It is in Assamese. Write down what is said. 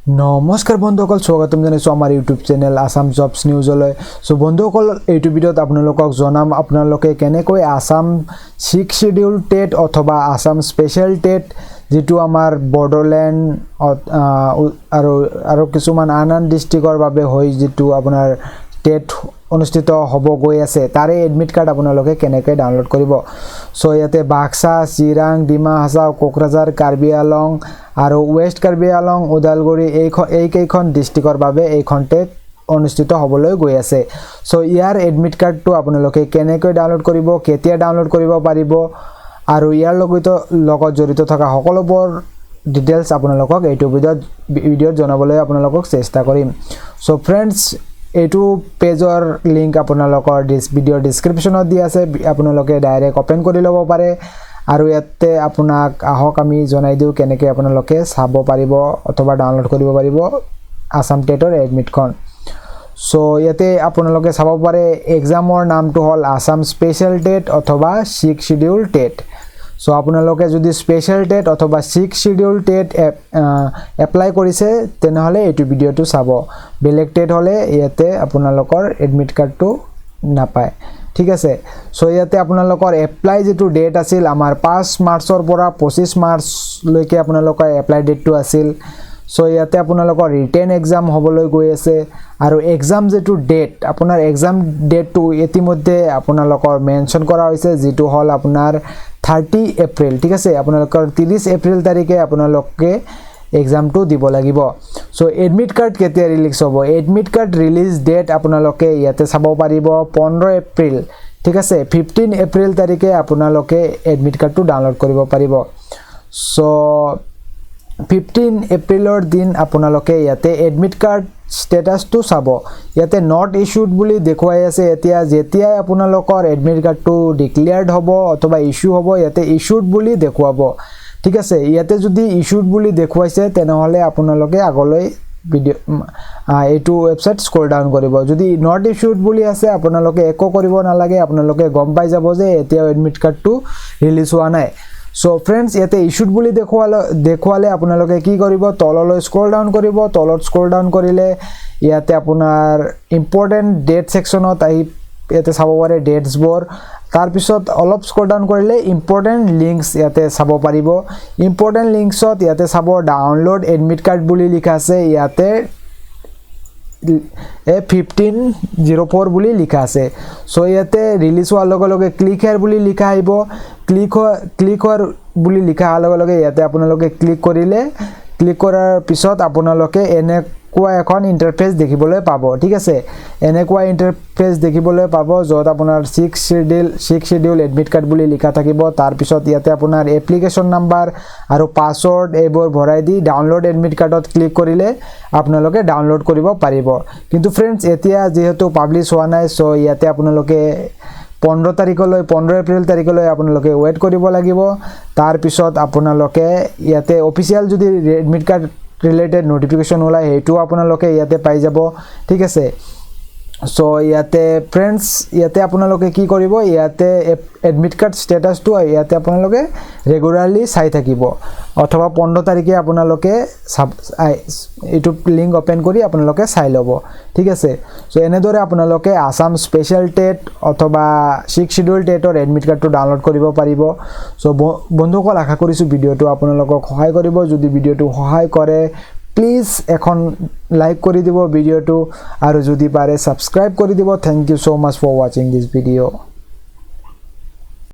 নমস্কাৰ বন্ধুসকল, স্বাগতম জনাইছোঁ আমাৰ ইউটিউব চেনেল আসাম জবছ নিউজলৈ। সো বন্ধুসকল, এইটো ভিডিঅ'ত আপোনালোকক জনাম আপোনালোকে কেনেকৈ আসাম 6 শিডিউল টেট অথবা আসাম স্পেচিয়েল টেট যেটো আমাৰ বৰ্ডৰল্যান্ড আৰু কিছুমান আন ডিস্ট্ৰিক্টৰ বাবে হয় যেটো আপোনাৰ টেট অনুষ্ঠিত হ'ব গৈ আছে তাৰে এডমিট কাৰ্ড আপোনালোকে কেনেকৈ ডাউনলোড কৰিব। সো ইয়াতে বাক্সা, চিৰাং, ডিমা হাছাও, কোকৰাঝাৰ, কাৰ্বি আলং আৰু ওয়েষ্ট কাৰ্বি আলং, ওদালগুৰি এই কেইখন ডিস্ট্ৰিক্টৰ বাবে এইখন টেট অনুষ্ঠিত হ'বলৈ গৈ আছে। সো ইয়াৰ এডমিট কাৰ্ডটো আপোনালোকে কেনেকৈ ডাউনলোড কৰিব, কেতিয়া ডাউনলোড কৰিব পাৰিব আৰু ইয়াৰ লগত জড়িত থকা সকলোবোৰ ডিটেইলছ আপোনালোকক এইটো ভিডিঅ'ত জনাবলৈ আপোনালোকক চেষ্টা কৰিম। সো ফ্ৰেণ্ডছ, এইটো পেজৰ লিংক আপোনালোকৰ ভিডিঅ'ৰ ডেছক্ৰিপশ্যনত দি আছে, আপোনালোকে ডাইৰেক্ট ওপেন কৰি ল'ব পাৰে আৰু ইয়াতে আপোনাক আহক আমি জনাই দিওঁ কেনেকৈ আপোনালোকে চাব পাৰিব অথবা ডাউনলোড কৰিব পাৰিব আসাম টেটৰ এডমিটখন। সো ইয়াতে আপোনালোকে চাব পাৰে এক্সামৰ নামটো হ'ল আসাম স্পেচিয়েল টেট অথবা 6 শিডিউল টেট। সো আপোনালোকে যদি স্পেচিয়েল টেট অথবা 6 শিডিউল টেট এপ্লাই কৰিছে তেনেহ'লে এইটো ভিডিঅ'টো চাব। বেলেগ টেট হ'লে ইয়াতে আপোনালোকৰ এডমিট কাৰ্ডটো নাপায়, ঠিক আছে। সো ইয়াতে আপোনালোকৰ এপ্লাই যেটো ডেট আছিল আমাৰ 5 মাৰ্চৰ পৰা 25 মাৰ্চলৈকে আপোনালোকৰ এপ্লাই ডেটটো আছিল। সো ইয়াতে আপোনালোকৰ ৰিটেন এক্সাম হ'বলৈ গৈ আছে আৰু এক্সাম যেটো ডেট আপোনাৰ এক্সাম ডেটটো ইতিমধ্যে আপোনালোকৰ মেনশ্যন কৰা হৈছে যেটো হ'ল আপোনাৰ 30 এপ্ৰিল, ঠিক আছে। আপোনালোকৰ 30 এপ্ৰিল তাৰিখে আপোনালোকে এক্সামটো দিব লাগিব। সো এডমিট কাৰ্ড কেতিয়া ৰিলিজ হ'ব, এডমিট কাৰ্ড ৰিলিজ ডেট আপোনালোকে ইয়াতে চাব পাৰিব 15 এপ্ৰিল, ঠিক আছে। 15 এপ্ৰিল তাৰিখে আপোনালোকে এডমিট কাৰ্ডটো ডাউনলোড কৰিব পাৰিব। সো 15 এপ্ৰিলৰ দিন আপোনালোকে ইয়াতে এডমিট কাৰ্ড ষ্টেটাছটো চাব। ইয়াতে নট ইছ্যুড বুলি দেখুৱাই আছে। যেতিয়াই আপোনালোকৰ এডমিট কাৰ্ডটো ডিক্লেয়াৰ্ড হ'ব অথবা ইছ্যু হ'ব ইয়াতে ইছ্যুড বুলি দেখুৱাব, ঠিক আছে। ইয়াতে যদি ইছ্যুড বুলি দেখুৱাইছে তেনেহ'লে আপোনালোকে আগলৈ এইটো ৱেবছাইট স্ক্ৰল ডাউন কৰিব। যদি নট ইছ্যুড বুলি আছে আপোনালোকে একো কৰিব নালাগে, আপোনালোকে গম পাই যাব যে এতিয়াও এডমিট কাৰ্ডটো ৰিলিজ হোৱা নাই। সো ফ্ৰেণ্ডছ, ইয়াতে ইছ্যুড বুলি দেখুৱালে আপোনালোকে কি কৰিব, তললৈ স্ক্ৰল ডাউন কৰিব। তলত স্ক্ৰল ডাউন কৰিলে ইয়াতে আপোনাৰ ইম্পৰ্টেণ্ট ডেট ছেকশ্যনত আহি ইয়াতে চাব পাৰে ডেটছবোৰ। তাৰপিছত অলপ স্ক্ৰল ডাউন কৰিলে ইম্পৰ্টেণ্ট লিংকছ ইয়াতে চাব পাৰিব। ইম্পৰ্টেণ্ট লিংকছত ইয়াতে চাব ডাউনলোড এডমিট কাৰ্ড বুলি লিখা আছে, ইয়াতে 1504 বুলি লিখা আছে। সো ইয়াতে ৰিলিজ হোৱাৰ লগে লগে ক্লিক হেয়াৰ বুলি লিখা আহিব। ক্লিক হোৱাৰ বুলি লিখা অহাৰ লগে লগে ইয়াতে আপোনালোকে ক্লিক কৰাৰ পিছত আপোনালোকে এনেকুৱা এখন ইণ্টাৰফেচ দেখিবলৈ পাব, ঠিক আছে। এনেকুৱা ইণ্টাৰফেচ দেখিবলৈ পাব য'ত আপোনাৰ 6 শিডিউল এডমিট কাৰ্ড বুলি লিখা থাকিব। তাৰপিছত ইয়াতে আপোনাৰ এপ্লিকেশ্যন নাম্বাৰ আৰু পাছৱৰ্ড এইবোৰ ভৰাই দি ডাউনলোড এডমিট কাৰ্ডত ক্লিক কৰিলে আপোনালোকে ডাউনলোড কৰিব পাৰিব। কিন্তু ফ্ৰেণ্ডছ, এতিয়া যিহেতু পাব্লিছ হোৱা নাই, সো ইয়াতে আপোনালোকে 15 এপ্ৰিল তাৰিখলৈ আপোনালোকে ৱেইট কৰিব লাগিব। তাৰপিছত আপোনালোকে ইয়াতে অফিচিয়েল যদি এডমিট কাৰ্ড ৰিলেটেড নটিফিকেশ্যন ওলায় সেইটো আপোনালোকে ইয়াতে পাই যাব, ঠিক আছে। সো ইয়াতে ফ্ৰেণ্ডছ, ইয়াতে আপোনালোকে কি কৰিব, ইয়াতে এডমিট কাৰ্ড ষ্টেটাছটো ইয়াতে আপোনালোকে ৰেগুলাৰলি চাই থাকিব অথবা 15 তাৰিখে আপোনালোকে এইটো লিংক ওপেন কৰি আপোনালোকে চাই ল'ব, ঠিক আছে। সো এনেদৰে আপোনালোকে আসাম স্পেচিয়েল টেট অথবা 6 শিডিউল টেটৰ এডমিট কাৰ্ডটো ডাউনলোড কৰিব পাৰিব। সো বন্ধুসকল, আশা কৰিছোঁ ভিডিঅ'টো আপোনালোকক সহায় কৰিব। যদি ভিডিঅ'টো সহায় কৰে প্লিজ এখন লাইক কৰি দিব ভিডিঅ'টো আৰু যদি পাৰে ছাবস্ক্ৰাইব কৰি দিব। Thank you so' much for ৱাচিং দিছ ভিডিঅ'।